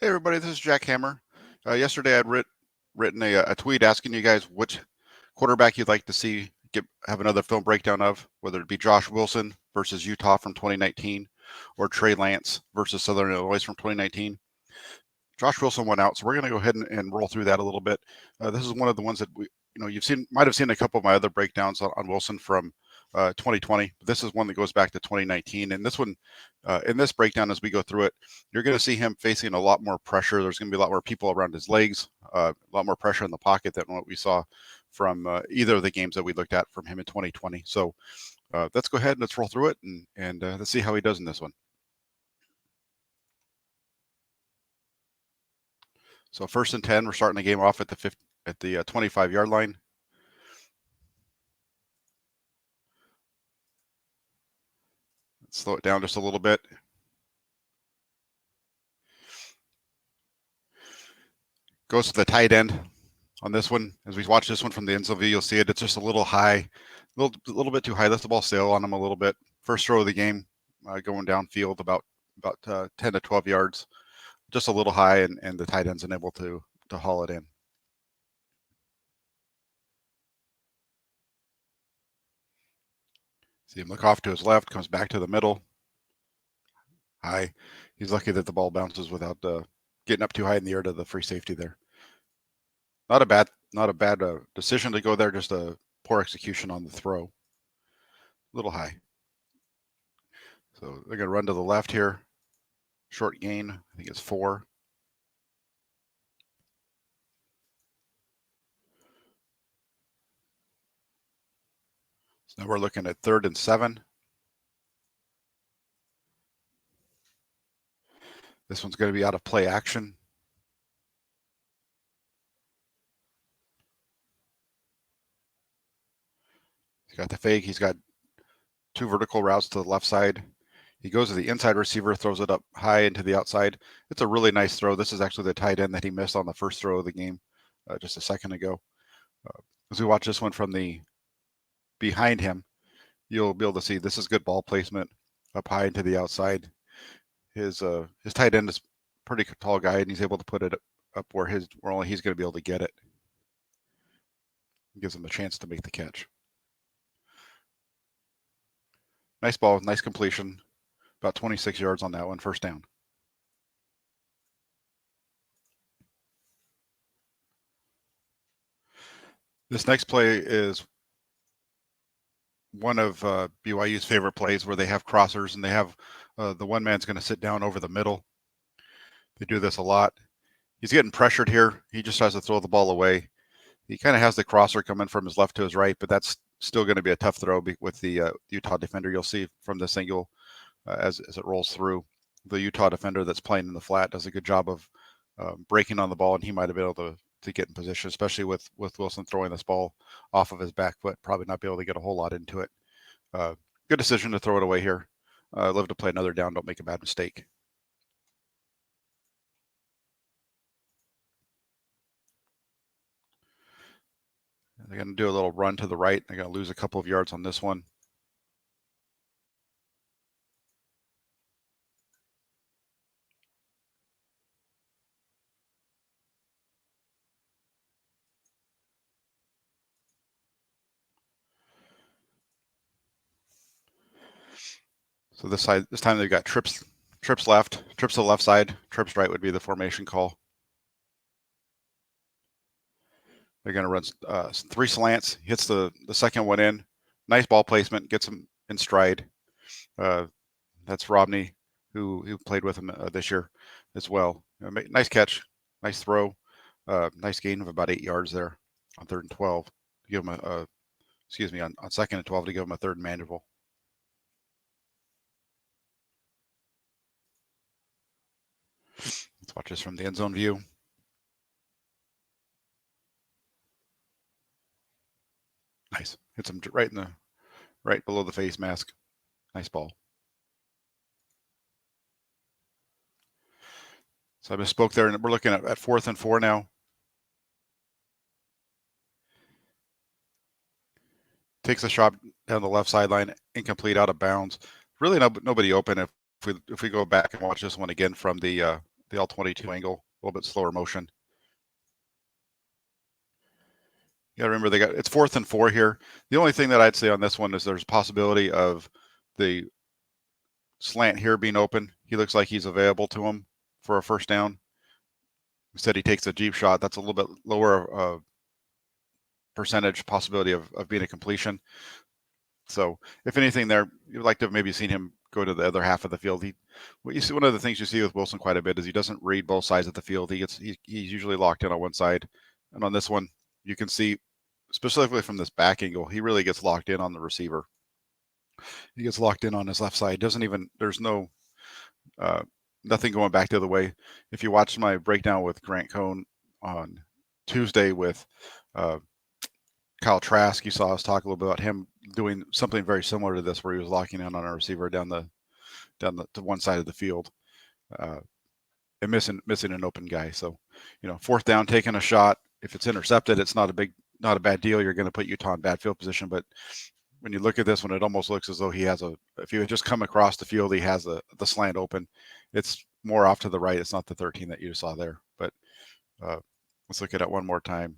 Hey everybody, this is Jack Hammer. Yesterday I'd written a tweet asking you guys which quarterback you'd like to see have another film breakdown of, whether it be Josh Wilson versus Utah from 2019 or Trey Lance versus Southern Illinois from 2019. Josh Wilson went out, so we're going to go ahead and roll through that a little bit. This is one of the ones that might have seen a couple of my other breakdowns on Wilson from 2020. But this is one that goes back to 2019, and this one, in this breakdown, as we go through it, you're going to see him facing a lot more pressure. There's going to be a lot more people around his legs, a lot more pressure in the pocket than what we saw from either of the games that we looked at from him in 2020. So let's go ahead and let's roll through it and let's see how he does in this one. So 1st and 10, we're starting the game off at the 25-yard line. Let's slow it down just a little bit. Goes to the tight end on this one. As we watch this one from the end zone view, you'll see it. It's just a little high, a little bit too high. Lets the ball sail on him a little bit. First throw of the game, going downfield about 10 to 12 yards, just a little high, and the tight end's unable to haul it in. See him look off to his left, comes back to the middle. High. He's lucky that the ball bounces without getting up too high in the air to the free safety there. Not a bad decision to go there, just a poor execution on the throw. A little high. So they're going to run to the left here. Short gain, I think it's 4. So now we're looking at 3rd and 7. This one's going to be out of play action. He's got the fake. He's got 2 vertical routes to the left side. He goes to the inside receiver, throws it up high into the outside. It's a really nice throw. This is actually the tight end that he missed on the first throw of the game just a second ago. As we watch this one from the behind him, you'll be able to see this is good ball placement up high into the outside. His tight end is a pretty tall guy, and he's able to put it up where only he's going to be able to get it. It gives him a chance to make the catch. Nice ball, nice completion. About 26 yards on that one, first down. This next play is one of BYU's favorite plays where they have crossers and they have the one man's going to sit down over the middle. They do this a lot. He's getting pressured here. He just has to throw the ball away. He kind of has the crosser coming from his left to his right, but that's still going to be a tough throw with the Utah defender. You'll see from this angle as it rolls through. The Utah defender that's playing in the flat does a good job of breaking on the ball, and he might have been able to get in position, especially with Wilson throwing this ball off of his back foot, probably not be able to get a whole lot into it. Good decision to throw it away here. Live to play another down. Don't make a bad mistake. They're going to do a little run to the right. They're going to lose a couple of yards on this one. So this time they've got trips left, trips to the left side, trips right would be the formation call. They're going to run 3 slants, hits the second one in. Nice ball placement, gets him in stride. That's Robney, who played with him this year as well. Nice catch, nice throw, nice gain of about 8 yards there on 3rd and 12 to give him on 2nd and 12 to give him a 3rd and manageable. Let's watch this from the end zone view. Nice. Hits him right below the face mask. Nice ball. So I misspoke there, and we're looking at 4th and 4 now. Takes a shot down the left sideline, incomplete, out of bounds. Really nobody open if we go back and watch this one again from the the all-22 angle, a little bit slower motion. You gotta remember it's 4th and 4 here. The only thing that I'd say on this one is there's a possibility of the slant here being open. He looks like he's available to him for a first down. Instead, he takes a deep shot. That's a little bit lower percentage possibility of being a completion. So if anything there, you'd like to have maybe seen him go to the other half of the field. What you see, one of the things you see with Wilson quite a bit is he doesn't read both sides of the field. He's usually locked in on one side. And on this one, you can see, specifically from this back angle, he really gets locked in on the receiver. He gets locked in on his left side. There's nothing going back the other way. If you watched my breakdown with Grant Cohn on Tuesday with Kyle Trask, you saw us talk a little bit about him doing something very similar to this, where he was locking in on a receiver down to one side of the field, and missing an open guy. So, 4th down, taking a shot. If it's intercepted, it's not a bad deal. You're going to put Utah in bad field position, but when you look at this one, it almost looks as though if you had just come across the field, he has the slant open. It's more off to the right. It's not the 13 that you saw there. But let's look at it one more time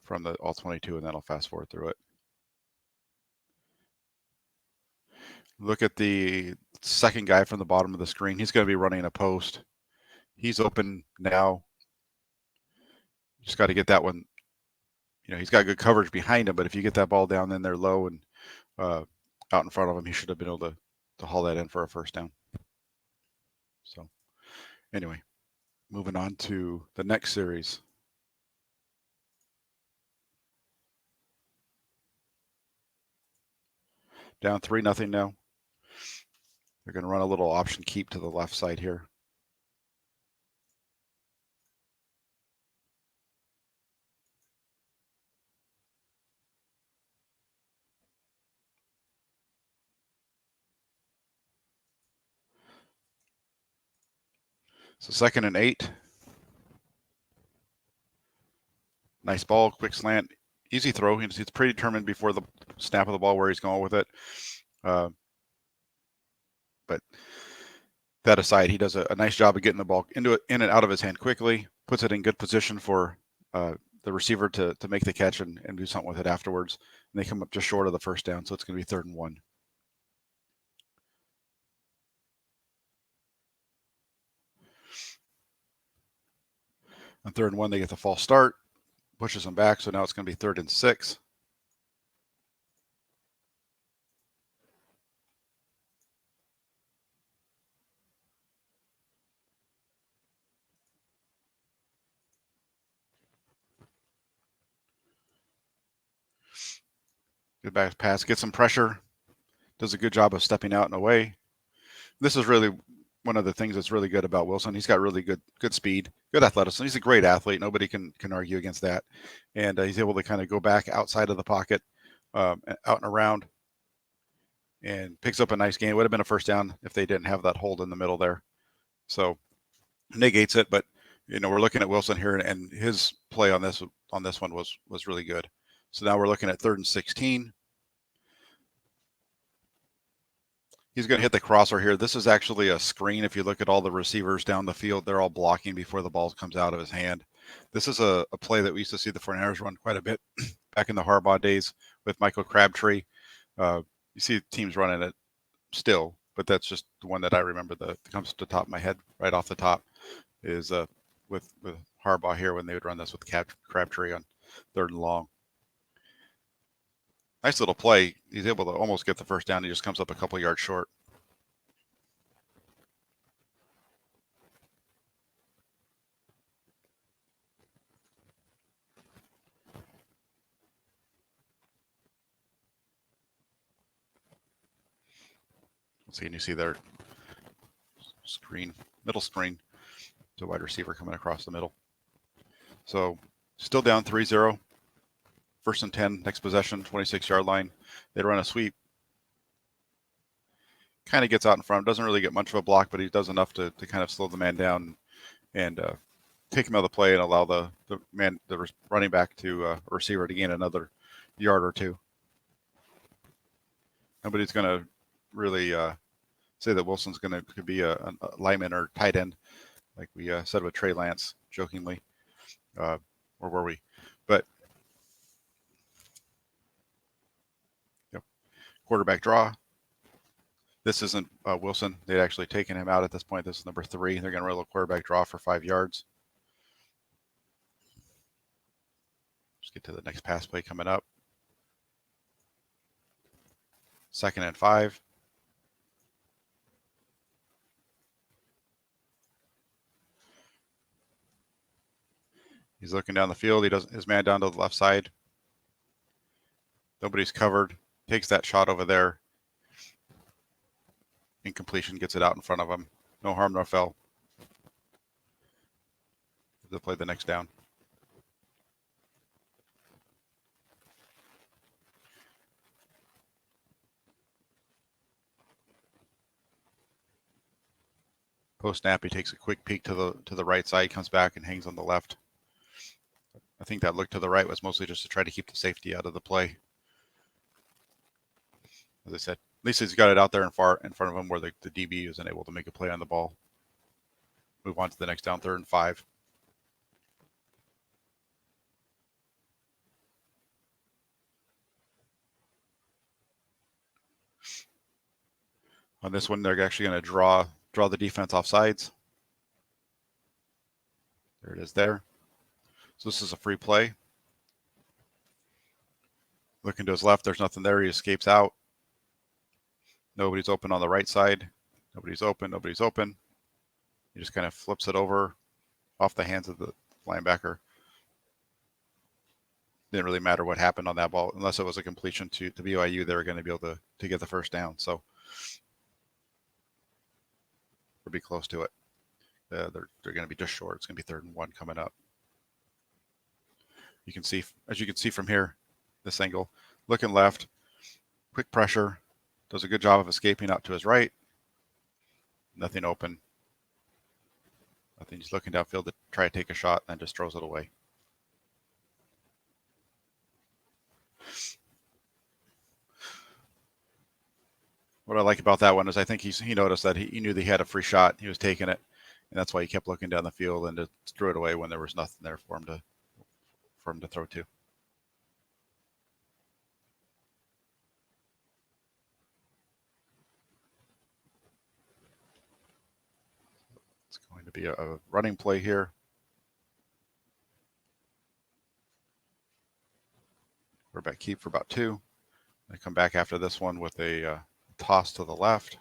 from the all-22, and then I'll fast forward through it. Look at the second guy from the bottom of the screen. He's going to be running a post. He's open now. Just got to get that one. He's got good coverage behind him, but if you get that ball down in there low and out in front of him, he should have been able to haul that in for a first down. So anyway, moving on to the next series. Down 3-0 now. They're going to run a little option keep to the left side here. So 2nd and 8. Nice ball, quick slant, easy throw. He's predetermined before the snap of the ball where he's going with it. But that aside, he does a nice job of getting the ball in and out of his hand quickly, puts it in good position for the receiver to make the catch and do something with it afterwards. And they come up just short of the first down, so it's going to be 3rd and 1. On 3rd and 1, they get the false start, pushes them back, so now it's going to be 3rd and 6. Good back pass, gets some pressure, does a good job of stepping out and away. This is really one of the things that's really good about Wilson. He's got really good speed, good athleticism. He's a great athlete. Nobody can argue against that. And he's able to kind of go back outside of the pocket, out and around, and picks up a nice gain. It would have been a first down if they didn't have that hold in the middle there. So negates it, but we're looking at Wilson here, and his play on this one was really good. So now we're looking at 3rd and 16. He's going to hit the crosser here. This is actually a screen. If you look at all the receivers down the field, they're all blocking before the ball comes out of his hand. This is a play that we used to see the 49ers run quite a bit back in the Harbaugh days with Michael Crabtree. You see teams running it still, but that's just the one that I remember that comes to the top of my head right off the top is with Harbaugh here when they would run this with Crabtree on 3rd and long. Nice little play. He's able to almost get the first down. He just comes up a couple yards short. See, and you see their screen, middle screen, to wide receiver coming across the middle. So still down 3-0. 1st and 10, next possession, 26-yard line. They run a sweep. Kind of gets out in front. Doesn't really get much of a block, but he does enough to kind of slow the man down and take him out of the play and allow the running back to a receiver to gain another yard or two. Nobody's going to really say that Wilson's could be a lineman or tight end. like we said with Trey Lance, jokingly. Where were we? But yep, quarterback draw. This isn't Wilson. They'd actually taken him out at this point. This is number 3. They're going to roll a quarterback draw for 5 yards. Let's get to the next pass play coming up. 2nd and 5. He's looking down the field. He doesn't. His man down to the left side. Nobody's covered. Takes that shot over there. Incompletion, gets it out in front of him. No harm, no foul. They'll play the next down. Post snap, he takes a quick peek to the right side, comes back and hangs on the left. I think that look to the right was mostly just to try to keep the safety out of the play. As I said, at least he's got it out there in front of him where the DB isn't able to make a play on the ball. Move on to the next down, 3rd and 5. On this one, they're actually going to draw the defense off sides. There it is there. So this is a free play. Looking to his left, there's nothing there. He escapes out. Nobody's open on the right side. Nobody's open. He just kind of flips it over off the hands of the linebacker. Didn't really matter what happened on that ball. Unless it was a completion to BYU, they were going to be able to get the first down. So we'll be close to it. They're going to be just short. It's going to be 3rd and 1 coming up. You can see, as you can see from here, this angle, looking left, quick pressure, does a good job of escaping out to his right. Nothing open. Nothing. He's looking downfield to try to take a shot and just throws it away. What I like about that one is I think he noticed that he knew that he had a free shot. He was taking it, and that's why he kept looking down the field and just threw it away when there was nothing there for him to throw to. It's going to be a running play here. Quarterback keep for about 2. They come back after this one with a toss to the left.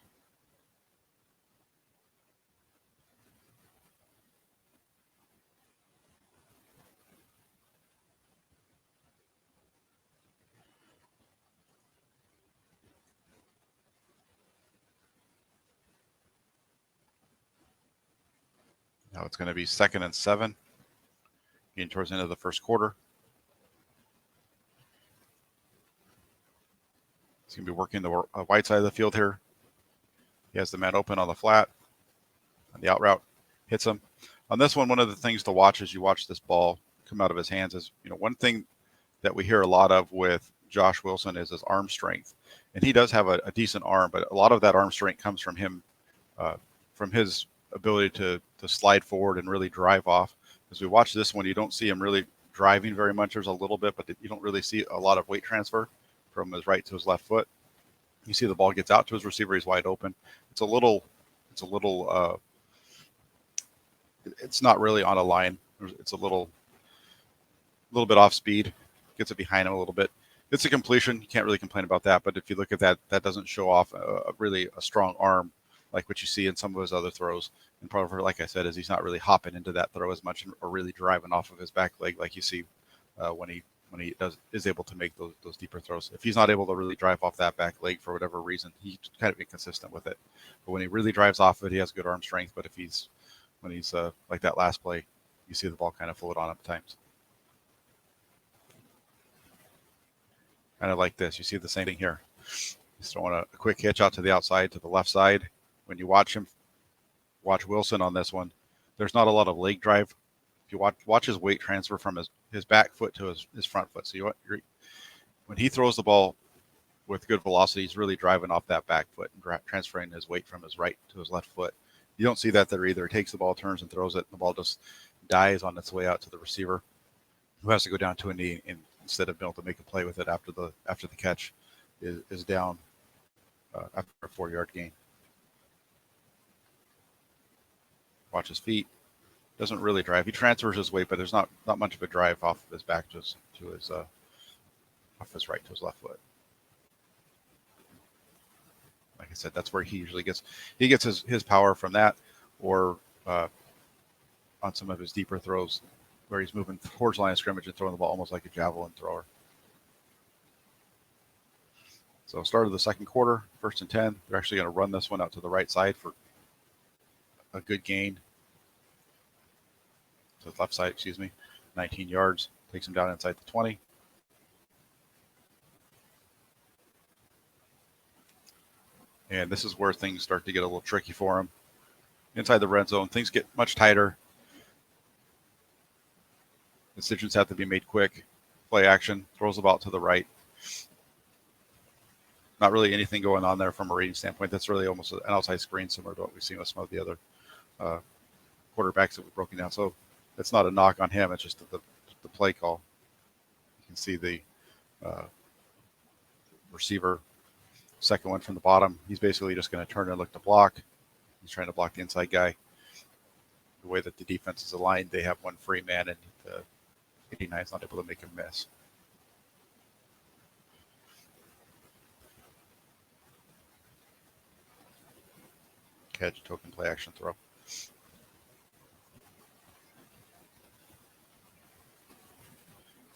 Now it's going to be 2nd and 7, getting towards the end of the first quarter. He's going to be working the right side of the field here. He has the man open on the flat. On the out route, hits him. On this one of the things to watch as you watch this ball come out of his hands is, one thing that we hear a lot of with Josh Wilson is his arm strength. And he does have a decent arm, but a lot of that arm strength comes from him, from his ability to slide forward and really drive off. As we watch this one, you don't see him really driving very much. There's a little bit, but you don't really see a lot of weight transfer from his right to his left foot. You see the ball gets out to his receiver. He's wide open. It's not really on a line. It's a little bit off speed. Gets it behind him a little bit. It's a completion. You can't really complain about that. But if you look at that, that doesn't show off really a strong arm like what you see in some of his other throws. And part of it, like I said, is he's not really hopping into that throw as much or really driving off of his back leg like you see when he is able to make those deeper throws. If he's not able to really drive off that back leg for whatever reason, he's kind of inconsistent with it. But when he really drives off of it, he has good arm strength. But when he's like that last play, you see the ball kind of float on at times. Kind of like this. You see the same thing here. He's throwing a quick hitch out to the outside, to the left side. When you watch Wilson on this one, there's not a lot of leg drive. If you watch his weight transfer from his back foot to his front foot. So when he throws the ball with good velocity, he's really driving off that back foot and transferring his weight from his right to his left foot. You don't see that there either. He takes the ball, turns and throws it, and the ball just dies on its way out to the receiver, who has to go down to a knee instead of being able to make a play with it after the catch is down after a 4-yard gain. Watch his feet. Doesn't really drive. He transfers his weight, but there's not much of a drive off of his back to his off his right to his left foot. Like I said, that's where he usually gets his power from that, or on some of his deeper throws where he's moving towards line of scrimmage and throwing the ball almost like a javelin thrower. So start of the second quarter, 1st and 10. They're actually going to run this one out to the right side for a good gain. To the left side, 19 yards. Takes him down inside the 20. And this is where things start to get a little tricky for him. Inside the red zone, things get much tighter. Decisions have to be made quick. Play action, throws the ball to the right. Not really anything going on there from a reading standpoint. That's really almost an outside screen, similar to what we've seen with some of the other quarterbacks that we've broken down. So it's not a knock on him. It's just the play call. You can see the receiver, second one from the bottom. He's basically just going to turn and look to block. He's trying to block the inside guy. The way that the defense is aligned, they have one free man, and the 89 is not able to make him miss. Catch, token, play, action, throw.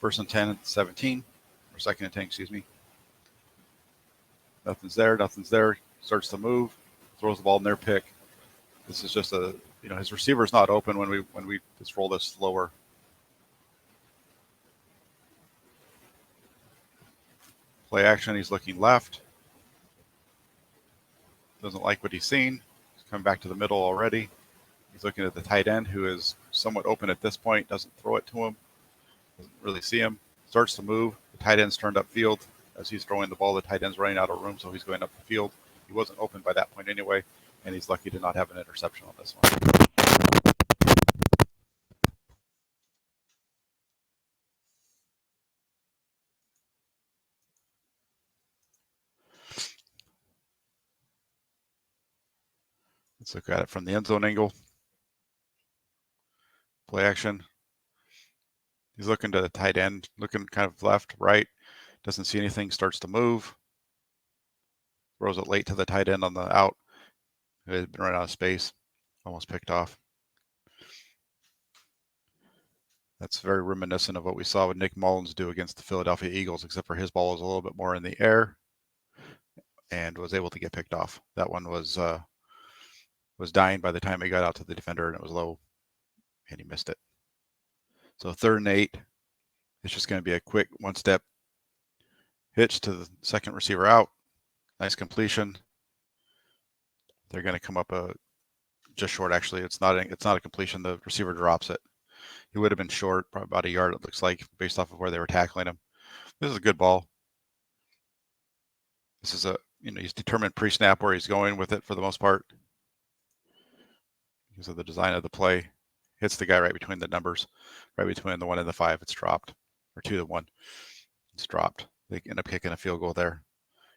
First and 10 at 17, or second and 10, excuse me. Nothing's there. Starts to move, throws the ball in their pick. This is just his receiver's not open when we just roll this lower. Play action, he's looking left. Doesn't like what he's seen. He's coming back to the middle already. He's looking at the tight end, who is somewhat open at this point. Doesn't throw it to him. Doesn't really see him. Starts to move. The tight end's turned upfield. As he's throwing the ball, the tight end's running out of room, so he's going up the field. He wasn't open by that point anyway, and he's lucky to not have an interception on this one. Let's look at it from the end zone angle. Play action. He's looking to the tight end, looking kind of left, right. Doesn't see anything, starts to move. Throws it late to the tight end on the out. It had been run out of space. Almost picked off. That's very reminiscent of what we saw with Nick Mullins do against the Philadelphia Eagles, except for his ball was a little bit more in the air and was able to get picked off. That one was dying by the time he got out to the defender, and it was low, and he missed it. So 3rd and 8. It's just going to be a quick one-step hitch to the second receiver out. Nice completion. They're going to come up just short. Actually, it's not a completion. The receiver drops it. He would have been short, probably about a yard, it looks like, based off of where they were tackling him. This is a good ball. This is he's determined pre-snap where he's going with it for the most part. Because of the design of the play. Hits the guy right between the numbers, right between the 1 and the 5. It's dropped, or 2 to 1. It's dropped. They end up kicking a field goal there.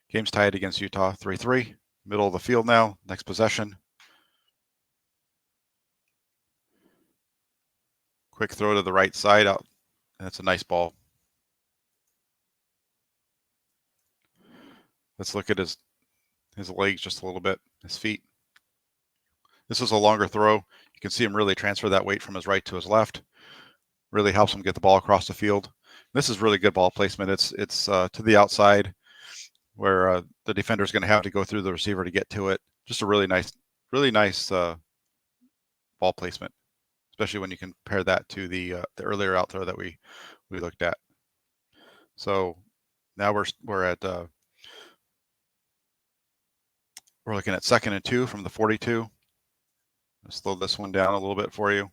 Game's tied against Utah, 3-3. Middle of the field now. Next possession. Quick throw to the right side out. That's a nice ball. Let's look at his legs just a little bit, his feet. This is a longer throw. You can see him really transfer that weight from his right to his left. Really helps him get the ball across the field. This is really good ball placement. It's to the outside where the defender is going to have to go through the receiver to get to it. Just a really nice ball placement, especially when you compare that to the earlier out throw that we looked at. So now we're looking at 2nd and 2 from the 42. I'll slow this one down a little bit for you.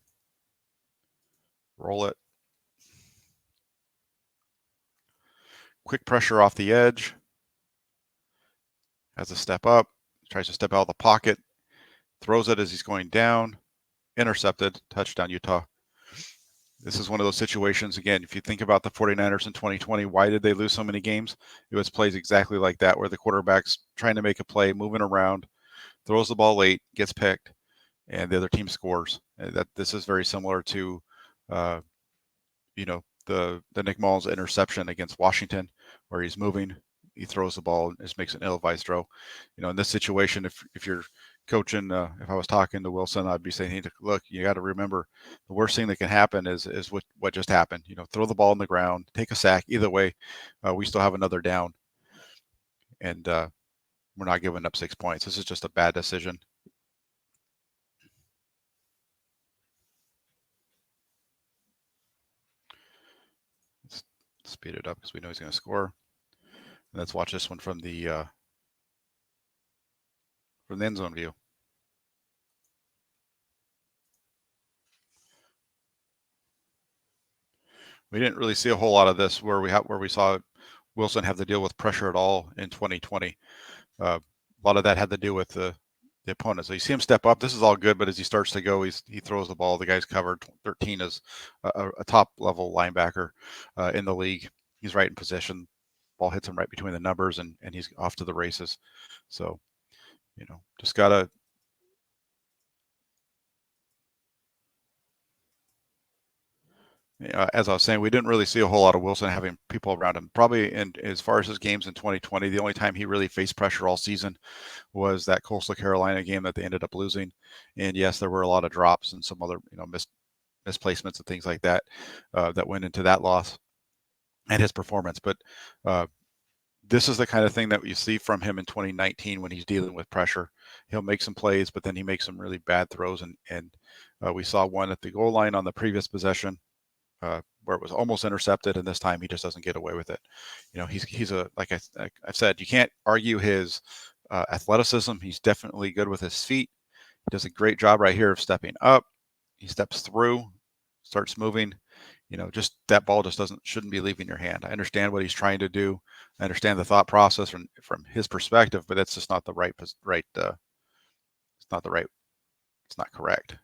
Roll it. Quick pressure off the edge. Has a step up. Tries to step out of the pocket. throws it as he's going down, intercepted, touchdown Utah. This is one of those situations, again, if you think about the 49ers in 2020, why did they lose so many games? It was plays exactly like that, where the quarterback's trying to make a play, moving around, throws the ball late, gets picked, and the other team scores. This is very similar to, uh, the Nick Mullins interception against Washington, where he's moving, he throws the ball and just makes an ill-advised throw. In this situation, if you're coaching, if I was talking to Wilson, I'd be saying, hey, look, you got to remember the worst thing that can happen is what just happened. Throw the ball on the ground, take a sack. Either way, we still have another down, and we're not giving up 6 points. This is just a bad decision. Let's speed it up because we know he's going to score. And let's watch this one from the end zone view. We didn't really see a whole lot of this where we saw Wilson have to deal with pressure at all in 2020. A lot of that had to do with the opponent. So you see him step up. This is all good, but as he starts to go, he throws the ball. The guy's covered. 13 is a top level linebacker in the league. He's right in position. Ball hits him right between the numbers, and he's off to the races. So, just gotta. As I was saying, we didn't really see a whole lot of Wilson having people around him. Probably, as far as his games in 2020, the only time he really faced pressure all season was that Coastal Carolina game that they ended up losing. And yes, there were a lot of drops and some other, misplacements and things like that that went into that loss and his performance. But this is the kind of thing that you see from him in 2019 when he's dealing with pressure. He'll make some plays, but then he makes some really bad throws. And we saw one at the goal line on the previous possession where it was almost intercepted, and this time he just doesn't get away with it. He's like I've said, you can't argue his athleticism. He's definitely good with his feet. He does a great job right here of stepping up. He steps through, starts moving. Just that ball just shouldn't be leaving your hand. I understand what he's trying to do. I understand the thought process from his perspective, but that's just not the right. It's not the right. It's not correct.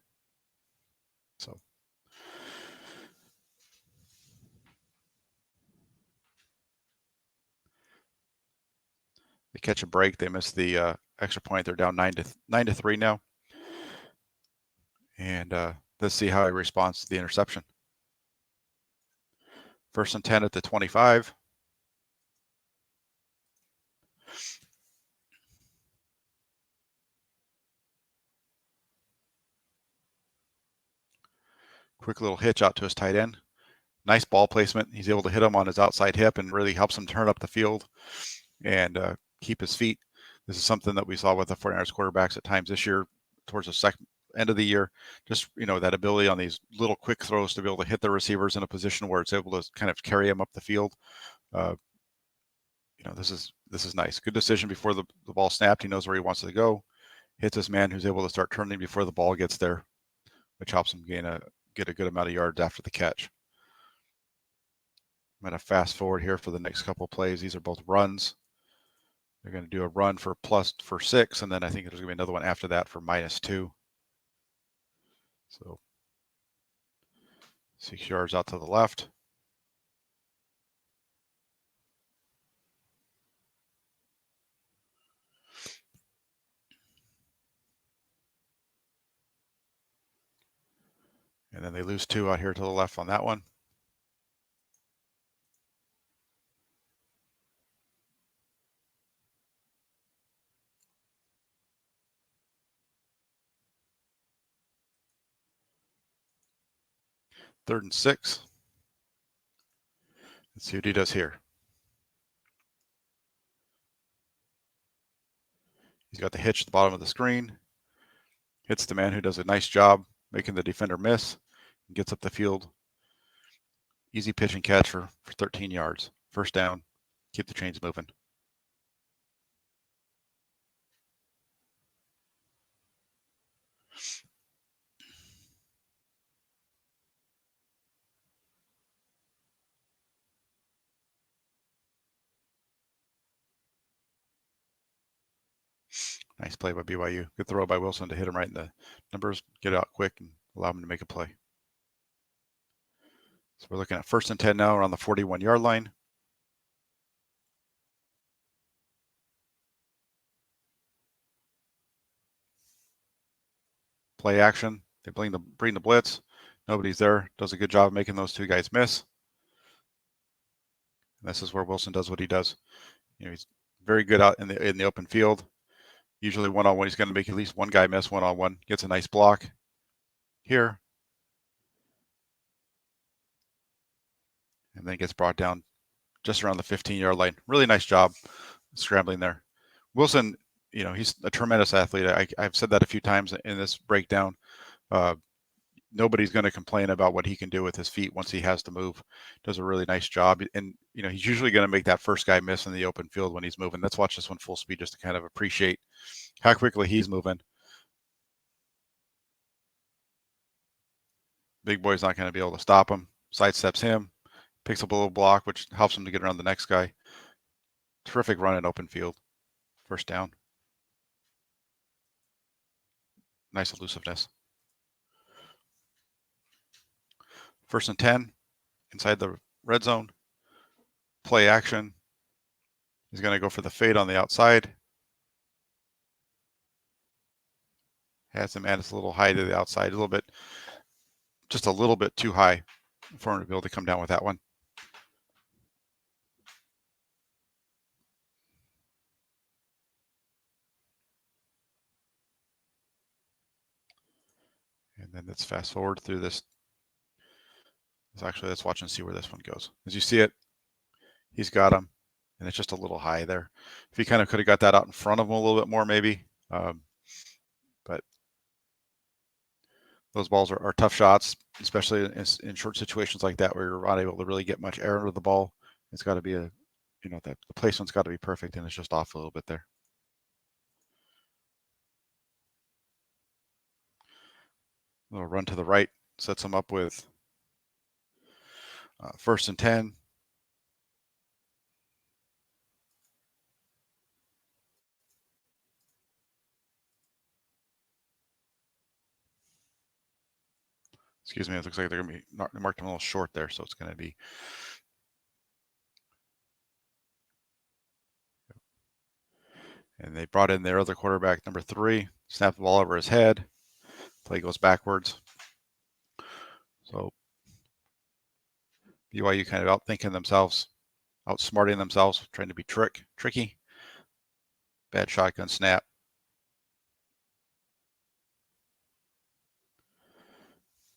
So. They catch a break. They miss the extra point. They're down 9-3 now. And let's see how he responds to the interception. 1st and 10 at the 25. Quick little hitch out to his tight end. Nice ball placement. He's able to hit him on his outside hip and really helps him turn up the field and keep his feet. This is something that we saw with the 49ers quarterbacks at times this year towards the second end of the year. Just, that ability on these little quick throws to be able to hit the receivers in a position where it's able to kind of carry him up the field. This is nice. Good decision before the ball snapped. He knows where he wants to go. Hits his man who's able to start turning before the ball gets there, which helps him get a good amount of yards after the catch. I'm going to fast forward here for the next couple of plays. These are both runs. They're going to do a run for 6, and then I think there's going to be another one after that for -2. So 6 yards out to the left. And then they lose 2 out here to the left on that one. Third and 6. Let's see what he does here. He's got the hitch at the bottom of the screen. Hits the man who does a nice job making the defender miss. And gets up the field. Easy pitch and catch for 13 yards. First down. Keep the chains moving. Nice play by BYU. Good throw by Wilson to hit him right in the numbers, get it out quick, and allow him to make a play. So we're looking at 1st and 10 now. We're on the 41-yard line. Play action. They bring the blitz. Nobody's there. Does a good job of making those two guys miss. And this is where Wilson does what he does. He's very good out in the open field. Usually one-on-one, he's going to make at least one guy miss one-on-one. Gets a nice block here. And then gets brought down just around the 15-yard line. Really nice job scrambling there. Wilson, he's a tremendous athlete. I've said that a few times in this breakdown. Nobody's going to complain about what he can do with his feet once he has to move. Does a really nice job. And, he's usually going to make that first guy miss in the open field when he's moving. Let's watch this one full speed just to kind of appreciate how quickly he's moving. Big boy's not going to be able to stop him. Sidesteps him, picks up a little block, which helps him to get around the next guy. Terrific run in open field. First down. Nice elusiveness. 1st and 10 inside the red zone. Play action. He's going to go for the fade on the outside. Has him at his little high to the outside, just a little bit too high for him to be able to come down with that one. And then let's fast forward through this. Let's watch and see where this one goes. As you see it, he's got him, and it's just a little high there. If he kind of could have got that out in front of him a little bit more, maybe. But those balls are tough shots, especially in short situations like that where you're not able to really get much air into the ball. It's got to be the placement's got to be perfect, and it's just off a little bit there. A little run to the right sets him up with 1st and 10. Excuse me, it looks like they're going to be marked him a little short there, so it's going to be. And they brought in their other quarterback, number 3, snapped the ball over his head. Play goes backwards. So BYU kind of outsmarting themselves, trying to be tricky. Bad shotgun snap.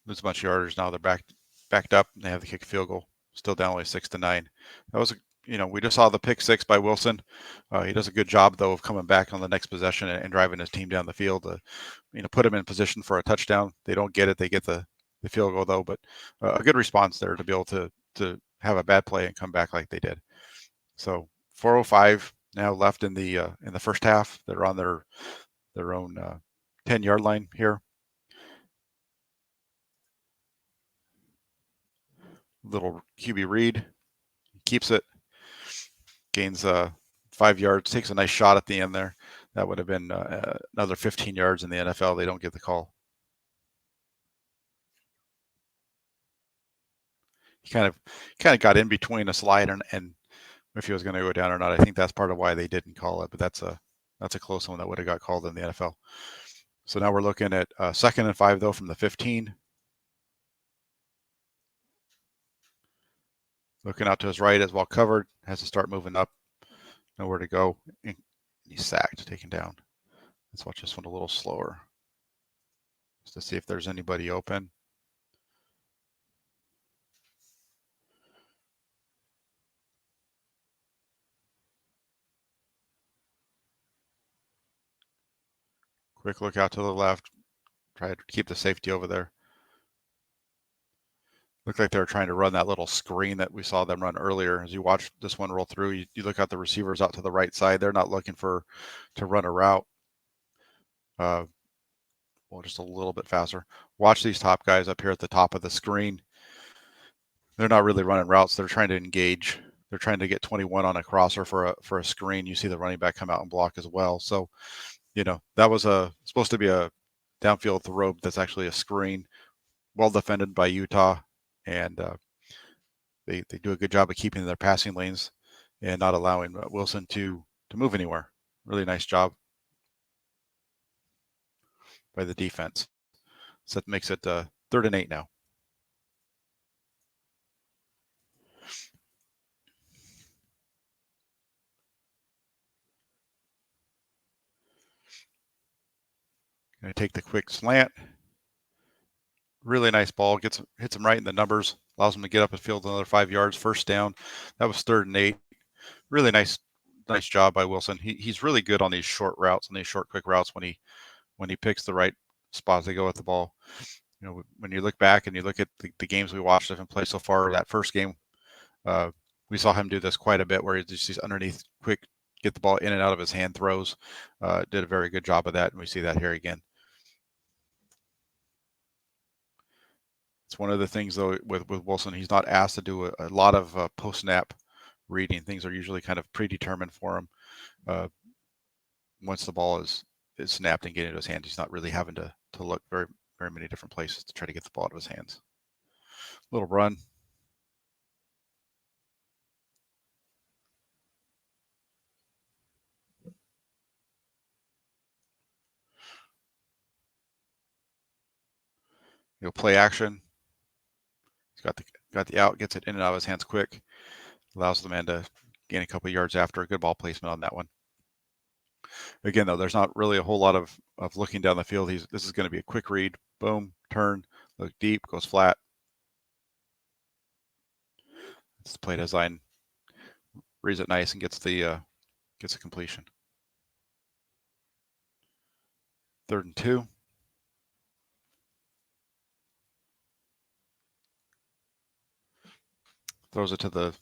Lose a bunch of yarders. Now they're backed up, and they have to kick a field goal. Still down only 6-9. That was we just saw the pick 6 by Wilson. He does a good job though of coming back on the next possession and driving his team down the field to, put him in position for a touchdown. They don't get it. They get the field goal though, but a good response there to be able to have a bad play and come back like they did. So 4:05 now left in the first half. They're on their own 10-yard line here. Little QB read, keeps it, gains 5 yards, takes a nice shot at the end there. That would have been another 15 yards in the NFL. They don't get the call. He kind of got in between a slide and if he was going to go down or not. I think that's part of why they didn't call it, but that's a close one that would have got called in the NFL. So now we're looking at 2nd and 5 though from the 15. Looking out to his right as well covered, has to start moving up. Nowhere to go. And he's sacked, taken down. Let's watch this one a little slower just to see if there's anybody open. Quick look out to the left. Try to keep the safety over there. Looked like they were trying to run that little screen that we saw them run earlier. As you watch this one roll through, you look at the receivers out to the right side. They're not looking to run a route. Well, just a little bit faster. Watch these top guys up here at the top of the screen. They're not really running routes. They're trying to engage. They're trying to get 21 on a crosser for a screen. You see the running back come out and block as well. So That was supposed to be a downfield throw that's actually a screen, well defended by Utah, and they do a good job of keeping their passing lanes and not allowing Wilson to move anywhere. Really nice job by the defense. So that makes it 3rd and 8 now. Going to take the quick slant. Really nice ball. Hits him right in the numbers. Allows him to get up the field another 5 yards. First down. That was 3rd and 8. Really nice job by Wilson. He's really good on these short routes, on these short quick routes when he picks the right spot to go with the ball. When you look back and you look at the games we watched of him play so far, that first game, we saw him do this quite a bit, where he just underneath quick, get the ball in and out of his hand throws. Did a very good job of that, and we see that here again. It's one of the things, though, with Wilson, he's not asked to do a lot of post-snap reading. Things are usually kind of predetermined for him. Once the ball is snapped and getting into his hands, he's not really having to look very, very many different places to try to get the ball out of his hands. Little run. Play action. He's got the out, gets it in and out of his hands quick. Allows the man to gain a couple of yards after. Good ball placement on that one. Again, though, there's not really a whole lot of looking down the field. This is going to be a quick read. Boom, turn, look deep, goes flat. It's play design. Reads it nice and gets the completion. 3rd and 2. Throws it to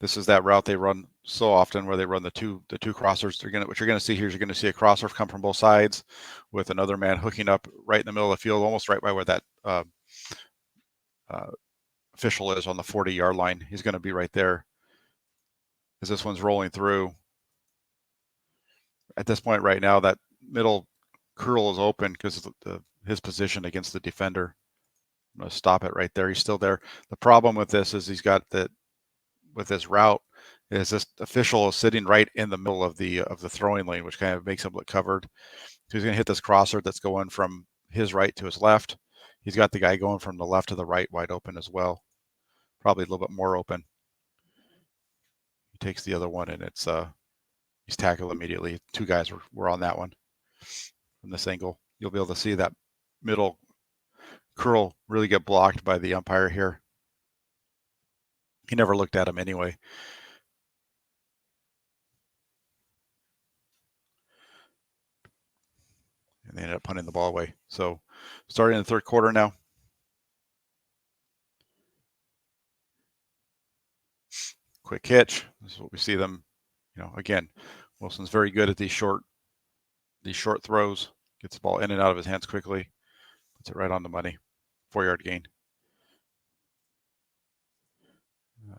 this is that route they run so often, where they run the two crossers. What you're gonna see here is you're gonna see a crosser come from both sides with another man hooking up right in the middle of the field, almost right by where that official is on the 40-yard line. He's gonna be right there as this one's rolling through. At this point right now, that middle curl is open because of his position against the defender. I'm going to stop it right there. He's still there. The problem with this is with this route is this official is sitting right in the middle of the throwing lane, which kind of makes him look covered. So he's going to hit this crosser that's going from his right to his left. He's got the guy going from the left to the right wide open as well, probably a little bit more open. He takes the other one, and he's tackled immediately. 2 guys were on that one. From this angle, you'll be able to see that middle curl really get blocked by the umpire here. He never looked at him anyway. And they ended up punting the ball away. So starting in the 3rd quarter now. Quick hitch. This is what we see them. Again, Wilson's very good at these short throws. Gets the ball in and out of his hands quickly. Puts it right on the money. 4-yard gain.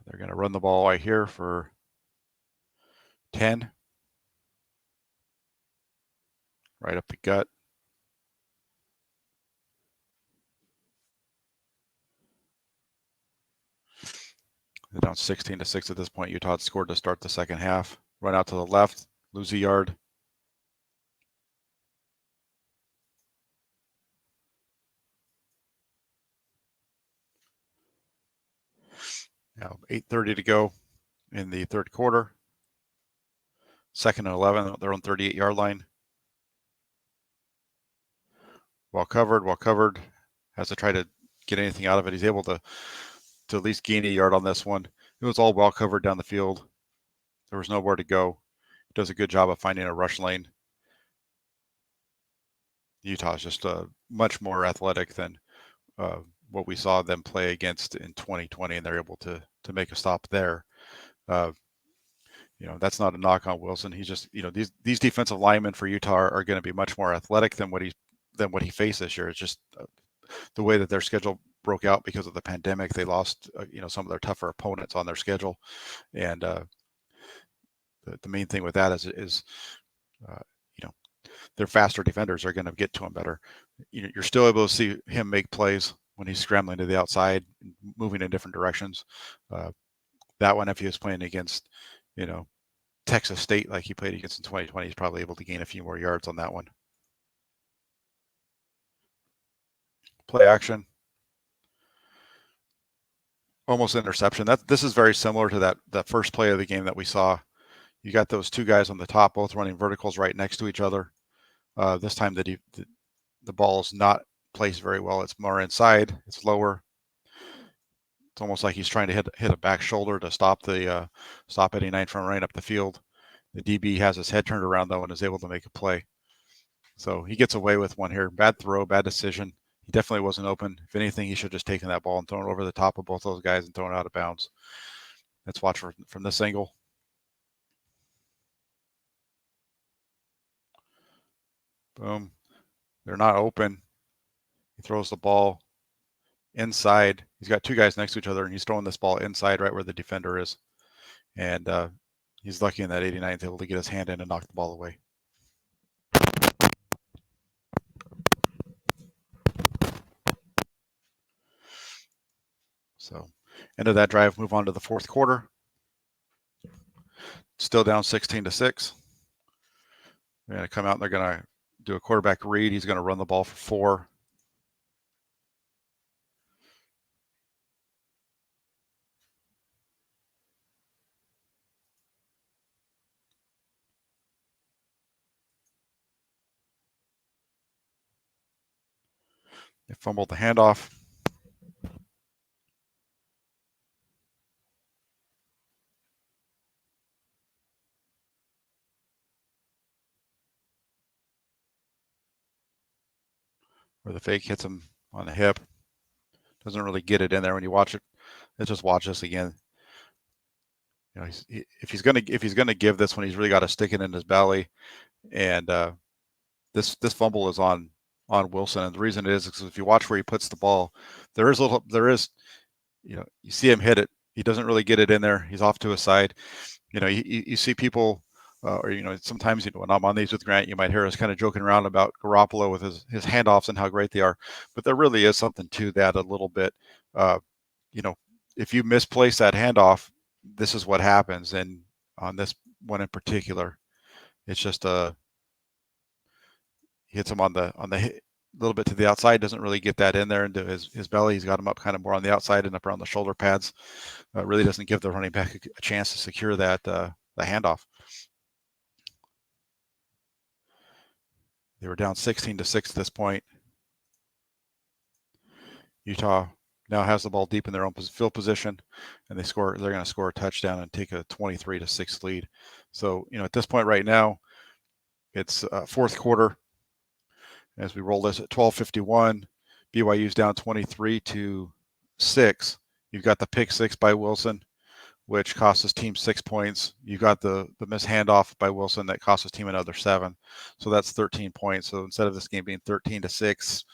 They're going to run the ball right here for 10. Right up the gut. They're down 16-6 at this point. Utah had scored to start the second half. Run out to the left, lose a yard. Now 8:30 to go in the 3rd quarter. 2nd and 11, their own 38-yard line. Well covered. Has to try to get anything out of it. He's able to at least gain a yard on this one. It was all well covered down the field. There was nowhere to go. Does a good job of finding a rush lane. Utah is just much more athletic than what we saw them play against in 2020, and they're able to make a stop there. That's not a knock on Wilson. He's just, these defensive linemen for Utah are going to be much more athletic than what he faced this year. It's just the way that their schedule broke out because of the pandemic. They lost, some of their tougher opponents on their schedule, and the main thing with that is their faster defenders are going to get to him better. You're still able to see him make plays when he's scrambling to the outside, moving in different directions. That one, if he was playing against, Texas State like he played against in 2020, he's probably able to gain a few more yards on that one. Play action. Almost interception. This is very similar to that first play of the game that we saw. You got those two guys on the top, both running verticals right next to each other. This time the ball is not placed very well. It's more inside. It's lower. It's almost like he's trying to hit a back shoulder to stop 89 from running up the field. The DB has his head turned around though and is able to make a play. So he gets away with one here. Bad throw, bad decision. He definitely wasn't open. If anything, he should have just taken that ball and thrown it over the top of both those guys and thrown it out of bounds. Let's watch from this angle. Boom. They're not open. He throws the ball inside. He's got two guys next to each other, and he's throwing this ball inside right where the defender is. And he's lucky in that 89 is able to get his hand in and knock the ball away. So end of that drive, move on to the fourth quarter. Still down 16-6. They're going to come out and they're going to do a quarterback read. He's going to run the ball for 4. They fumbled the handoff. Where the fake hits him on the hip. Doesn't really get it in there when you watch it. Let's just watch this again. If he's gonna give this one, he's really got to stick it in his belly. And this fumble is on Wilson, and the reason it is because if you watch where he puts the ball, there is you see him hit it. He doesn't really get it in there. He's off to his side. You see people, or sometimes when I'm on these with Grant, you might hear us kind of joking around about Garoppolo with his handoffs and how great they are, but there really is something to that a little bit. If you misplace that handoff, this is what happens. And on this one in particular, it's just hits him on the little bit to the outside, doesn't really get that in there into his belly. He's got him up kind of more on the outside and up around the shoulder pads. Really doesn't give the running back a chance to secure that the handoff. They were down 16-6 at this point. Utah now has the ball deep in their own field position, and they're going to score a touchdown and take a 23-6 lead. So at this point right now, it's fourth quarter. As we roll this at 12:51, BYU's down 23-6. You've got the pick 6 by Wilson, which cost his team 6 points. You've got the missed handoff by Wilson that cost his team another 7. So that's 13 points. So instead of this game being 13-6,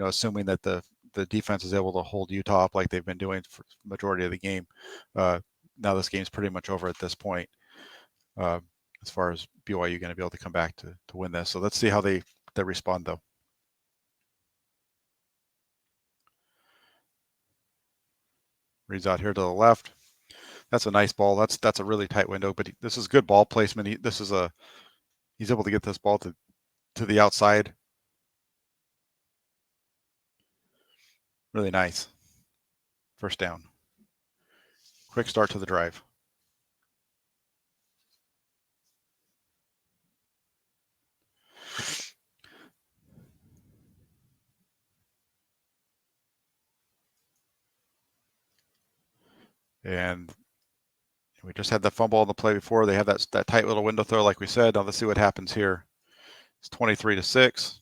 assuming that the defense is able to hold Utah up like they've been doing for the majority of the game, now this game's pretty much over at this point. As far as BYU going to be able to come back to win this. So let's see how they respond, though. Reads out here to the left. That's a nice ball. That's a really tight window, but this is good ball placement. He's able to get this ball to the outside. Really nice. First down. Quick start to the drive. And we just had the fumble on the play before. They have that tight little window throw, like we said. Now let's see what happens here. It's 23-6.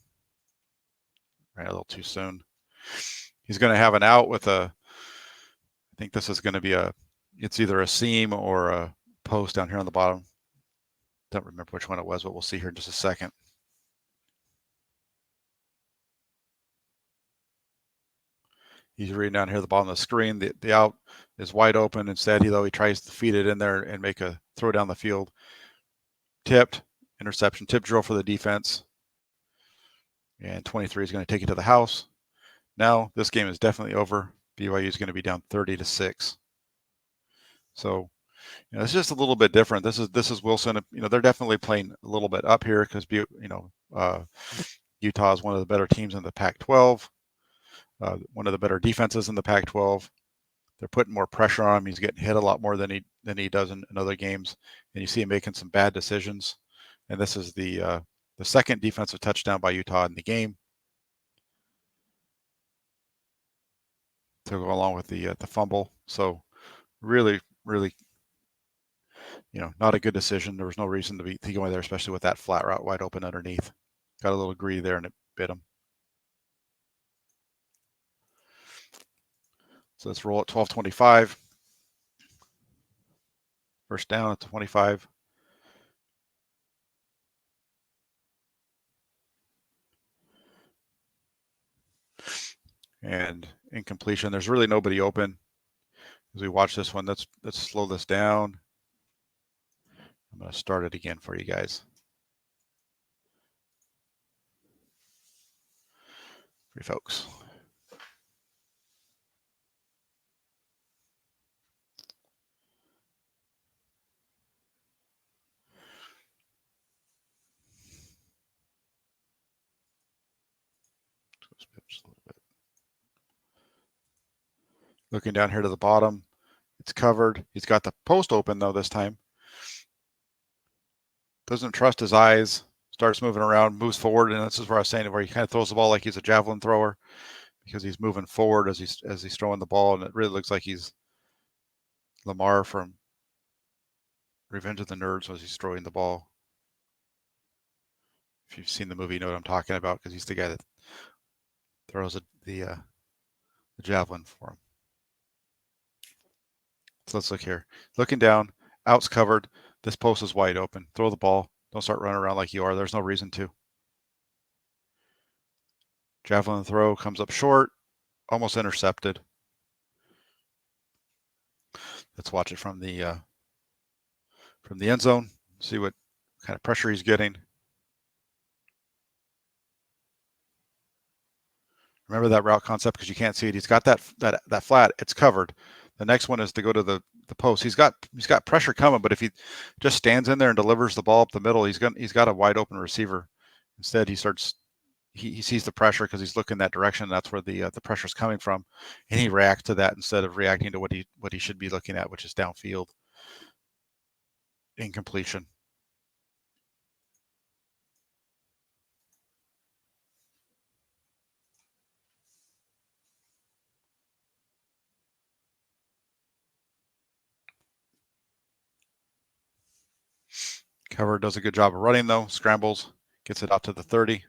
Right, a little too soon. He's going to have an out with I think this is going to be it's either a seam or a post down here on the bottom. Don't remember which one it was, but we'll see here in just a second. He's reading down here at the bottom of the screen. The out is wide open. Instead, he tries to feed it in there and make a throw down the field. Tipped, interception, tip drill for the defense. And 23 is going to take it to the house. Now this game is definitely over. BYU is going to be down 30-6. So it's just a little bit different. This is Wilson. They're definitely playing a little bit up here because Utah is one of the better teams in the Pac-12, one of the better defenses in the Pac-12. They're putting more pressure on him. He's getting hit a lot more than he does in other games, and you see him making some bad decisions. And this is the second defensive touchdown by Utah in the game to go along with the fumble. So really, really, not a good decision. There was no reason to be going there, especially with that flat route wide open underneath. Got a little greedy there, and it bit him. So let's roll at 12:25. First down at 25. And incompletion. There's really nobody open. As we watch this one, let's slow this down. I'm going to start it again for you guys. For you folks. Just a little bit. Looking down here to the bottom, it's covered. He's got the post open though this time. Doesn't trust his eyes. Starts moving around, moves forward, and this is where I was saying where he kind of throws the ball like he's a javelin thrower because he's moving forward as he's throwing the ball, and it really looks like he's Lamar from Revenge of the Nerds as he's throwing the ball. If you've seen the movie, you know what I'm talking about because he's the guy that throws the javelin for him. So let's look here. Looking down, out's covered. This post is wide open. Throw the ball. Don't start running around like you are. There's no reason to. Javelin throw comes up short, almost intercepted. Let's watch it from the end zone. See what kind of pressure he's getting. Remember that route concept because you can't see it. He's got that flat. It's covered. The next one is to go to the post. He's got pressure coming, but if he just stands in there and delivers the ball up the middle, he's got a wide open receiver. Instead, he sees the pressure because he's looking that direction. That's where the pressure's coming from, and he reacts to that instead of reacting to what he should be looking at, which is downfield. Incompletion. Cover does a good job of running though. Scrambles, gets it out to the 30.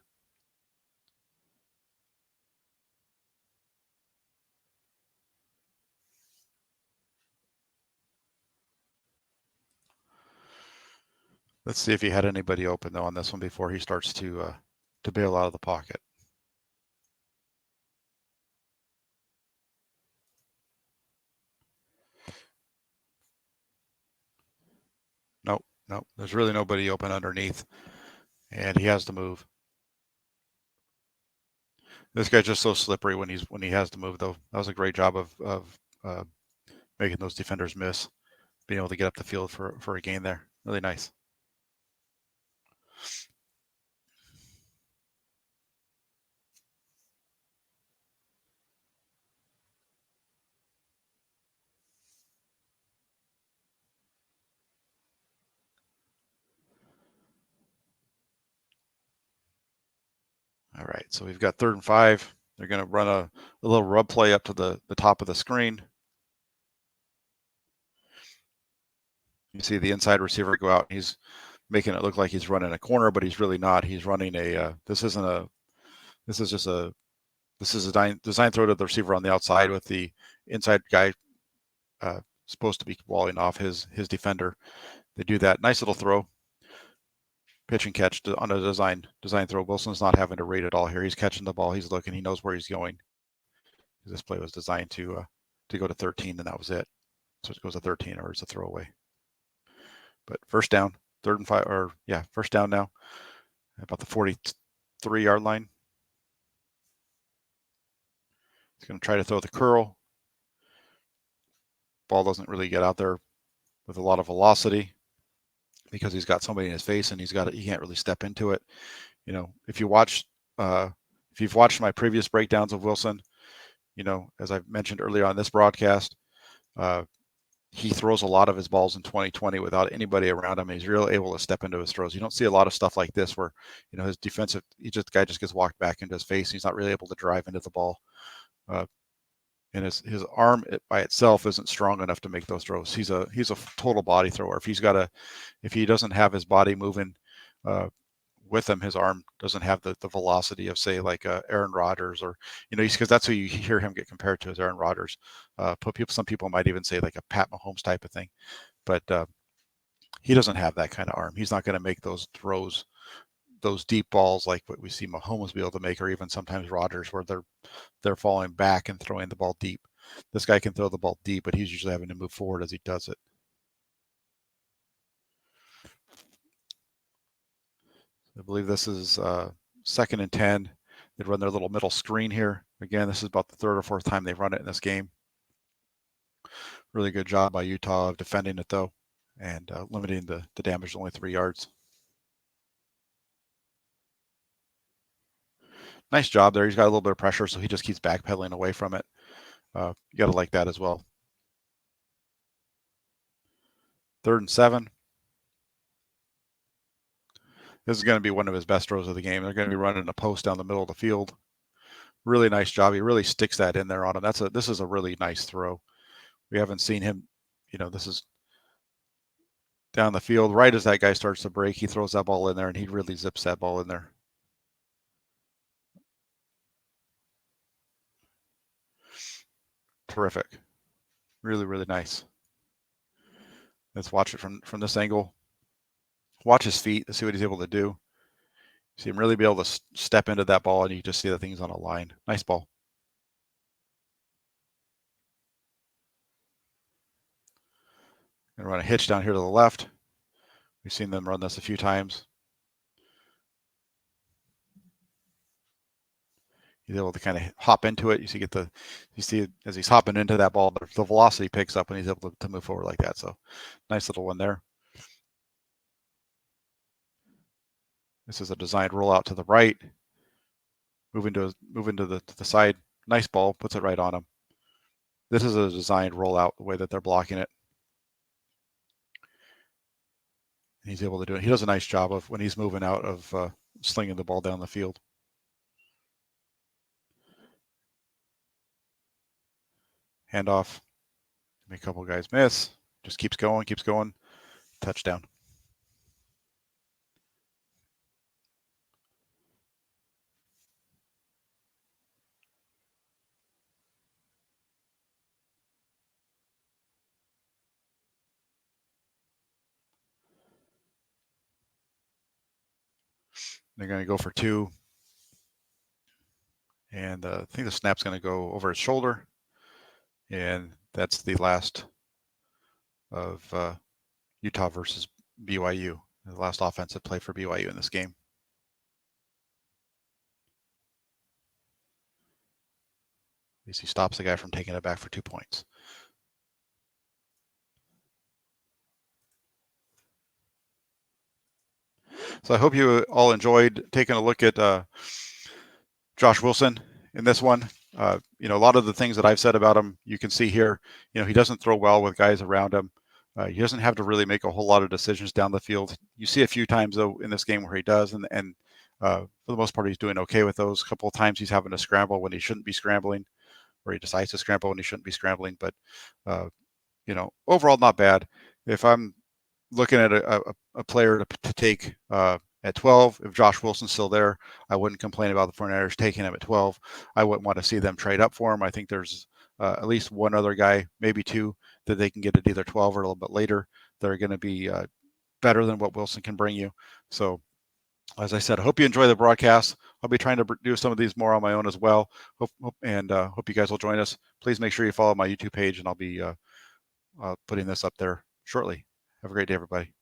Let's see if he had anybody open though on this one before he starts to bail out of the pocket. Nope. There's really nobody open underneath, and he has to move. This guy's just so slippery when he has to move though. That was a great job of making those defenders miss, being able to get up the field for a gain there. Really nice. All right, so we've got 3rd and 5. They're going to run a little rub play up to the top of the screen. You see the inside receiver go out. He's making it look like he's running a corner, but he's really not. He's running this is a design throw to the receiver on the outside with the inside guy supposed to be walling off his defender. They do that. Nice little throw. Pitch and catch on a design throw. Wilson's not having to read it all here. He's catching the ball. He's looking. He knows where he's going. This play was designed to go to 13, and that was it. So it goes to 13, or it's a throwaway. But first down, 3rd and 5, first down now, about the 43-yard line. He's going to try to throw the curl. Ball doesn't really get out there with a lot of velocity because he's got somebody in his face and he can't really step into it. You know, if you've watched my previous breakdowns of Wilson, you know, as I've mentioned earlier on this broadcast, he throws a lot of his balls in 2020 without anybody around him. He's really able to step into his throws. You don't see a lot of stuff like this where, you know, his defensive, the guy just gets walked back into his face. He's not really able to drive into the ball. And his arm by itself isn't strong enough to make those throws. He's a total body thrower. If he doesn't have his body moving with him, his arm doesn't have the velocity of, say, like Aaron Rodgers, or, you know, because that's who you hear him get compared to, as Aaron Rodgers. Some people might even say like a Pat Mahomes type of thing, but he doesn't have that kind of arm. He's not going to make those throws, those deep balls like what we see Mahomes be able to make, or even sometimes Rodgers, where they're falling back and throwing the ball deep. This guy can throw the ball deep, but he's usually having to move forward as he does it. I believe this is 2nd and 10. They'd run their little middle screen here. Again, this is about the 3rd or 4th time they've run it in this game. Really good job by Utah of defending it, though, and limiting the damage to only 3 yards. Nice job there. He's got a little bit of pressure, so he just keeps backpedaling away from it. You got to like that as well. 3rd and 7. This is going to be one of his best throws of the game. They're going to be running a post down the middle of the field. Really nice job. He really sticks that in there on him. This is a really nice throw. We haven't seen him, you know, this is down the field. Right as that guy starts to break, he throws that ball in there, and he really zips that ball in there. Terrific. Really, really nice. Let's watch it from this angle. Watch his feet to see what he's able to do. See him really be able to step into that ball, and you just see the things on a line. Nice ball. Gonna run a hitch down here to the left. We've seen them run this a few times. He's able to kind of hop into it. You see as he's hopping into that ball, the velocity picks up and he's able to move forward like that. So nice little one there. This is a designed rollout to the right. Moving to the side. Nice ball, puts it right on him. This is a designed rollout, the way that they're blocking it. And he's able to do it. He does a nice job of, when he's moving out, of slinging the ball down the field. Handoff. A couple guys miss. Just keeps going. Touchdown. They're going to go for 2. And I think the snap's going to go over his shoulder. And that's the last of Utah versus BYU, the last offensive play for BYU in this game. At least he stops the guy from taking it back for 2 points. So I hope you all enjoyed taking a look at Josh Wilson in this one. You know, a lot of the things that I've said about him, you can see here. You know, he doesn't throw well with guys around him. He doesn't have to really make a whole lot of decisions down the field. You see a few times, though, in this game where he does, and for the most part, he's doing okay with those. A couple of times he's having to scramble when he shouldn't be scrambling, or he decides to scramble when he shouldn't be scrambling. But, you know, overall, not bad. If I'm looking at a player to take at 12, if Josh Wilson's still there, I wouldn't complain about the 49ers taking him at 12. I wouldn't want to see them trade up for him. I think there's at least one other guy, maybe 2, that they can get at either 12 or a little bit later. They're going to be better than what Wilson can bring you. So, as I said, I hope you enjoy the broadcast. I'll be trying to do some of these more on my own as well. Hope you guys will join us. Please make sure you follow my YouTube page, and I'll be putting this up there shortly. Have a great day, everybody.